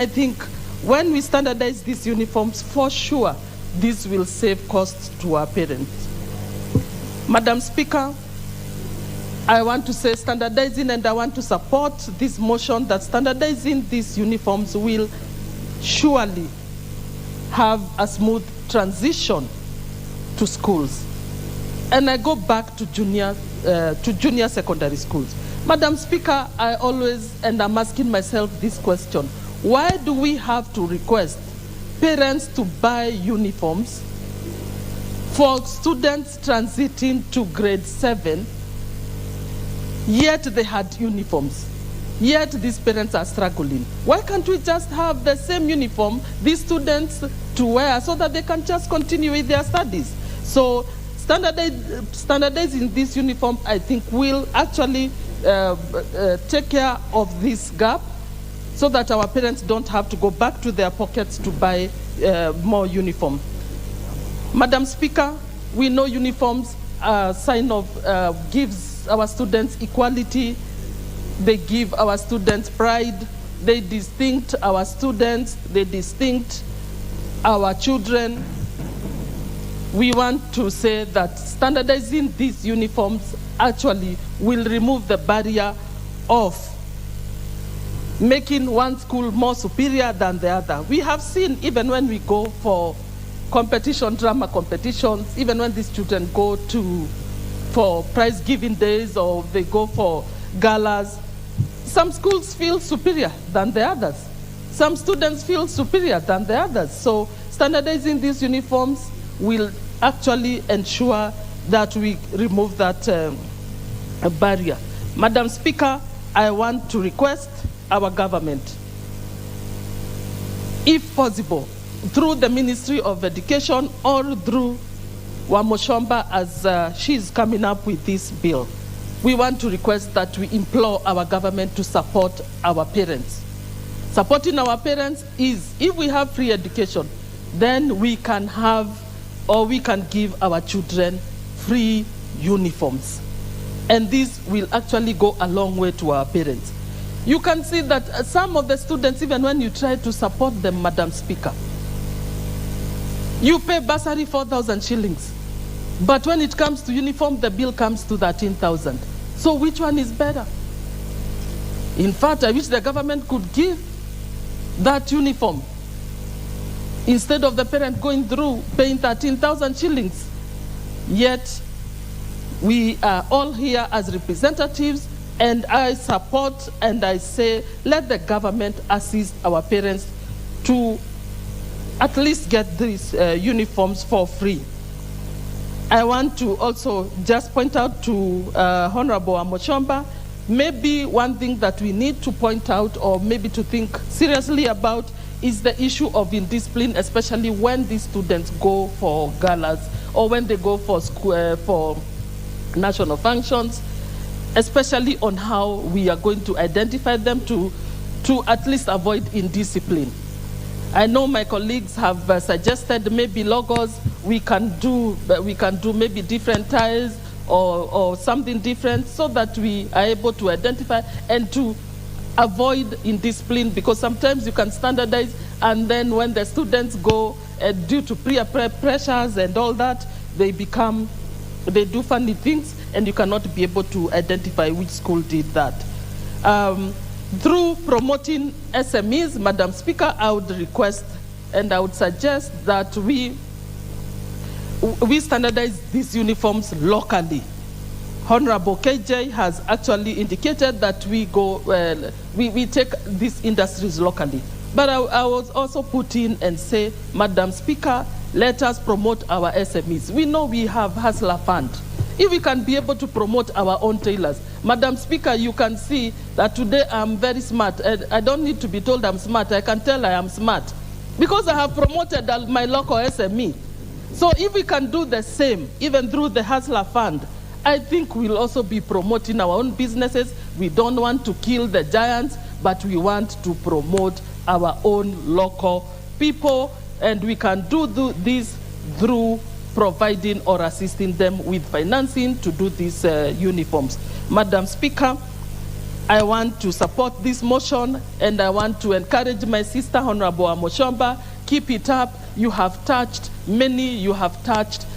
I think when we standardize these uniforms, for sure, this will save costs to our parents. Madam Speaker, I want to say standardizing, and I want to support this motion that standardizing these uniforms will surely have a smooth transition to schools. And I go back to junior secondary schools. Madam Speaker, I always, and I'm asking myself this question: why do we have to request parents to buy uniforms for students transiting to grade 7, yet they had uniforms, yet these parents are struggling? Why can't we just have the same uniform these students to wear so that they can just continue with their studies? So standardizing this uniform, I think, will actually take care of this gap, so that our parents don't have to go back to their pockets to buy more uniform. Madam Speaker, we know uniforms are a sign of, gives our students equality, they give our students pride, they distinct our students, they distinct our children. We want to say that standardizing these uniforms actually will remove the barrier of making one school more superior than the other. We have seen, even when we go for competition, drama competitions, even when these children go for prize giving days or they go for galas, some schools feel superior than the others. Some students feel superior than the others. So standardizing these uniforms will actually ensure that we remove that barrier. Madam Speaker, I want to request our government, if possible, through the Ministry of Education or through Wamoshomba, as she's coming up with this bill, we want to request that we implore our government to support our parents. Supporting our parents is, if we have free education, then we can have, or we can give our children free uniforms. And this will actually go a long way to our parents. You can see that some of the students, even when you try to support them, Madam Speaker, you pay bursary 4,000 shillings. But when it comes to uniform, the bill comes to 13,000. So which one is better? In fact, I wish the government could give that uniform instead of the parent going through paying 13,000 shillings. Yet, we are all here as representatives, and I support and I say, let the government assist our parents to at least get these uniforms for free. I want to also just point out to Honorable Amoshomba, maybe one thing that we need to point out, or maybe to think seriously about, is the issue of indiscipline, especially when these students go for galas or when they go for national functions, especially on how we are going to identify them to at least avoid indiscipline. I know my colleagues have suggested maybe logos, we can do maybe different ties or something different, so that we are able to identify and to avoid indiscipline, because sometimes you can standardize, and then when the students go, due to peer pressures and all that, they do funny things, and you cannot be able to identify which school did that. Through promoting SMEs, Madam Speaker, I would request and I would suggest that we standardize these uniforms locally. Honorable KJ has actually indicated that we take these industries locally. But I was also put in and say, Madam Speaker, let us promote our SMEs. We know we have Hustler Fund. If we can be able to promote our own tailors. Madam Speaker, you can see that today I'm very smart. I don't need to be told I'm smart. I can tell I am smart, because I have promoted my local SME. So if we can do the same, even through the Hustler Fund, I think we'll also be promoting our own businesses. We don't want to kill the giants, but we want to promote our own local people, and we can do this through providing or assisting them with financing to do these uniforms. Madam Speaker, I want to support this motion, and I want to encourage my sister, Honorable Mushomba, keep it up. You have touched many, you have touched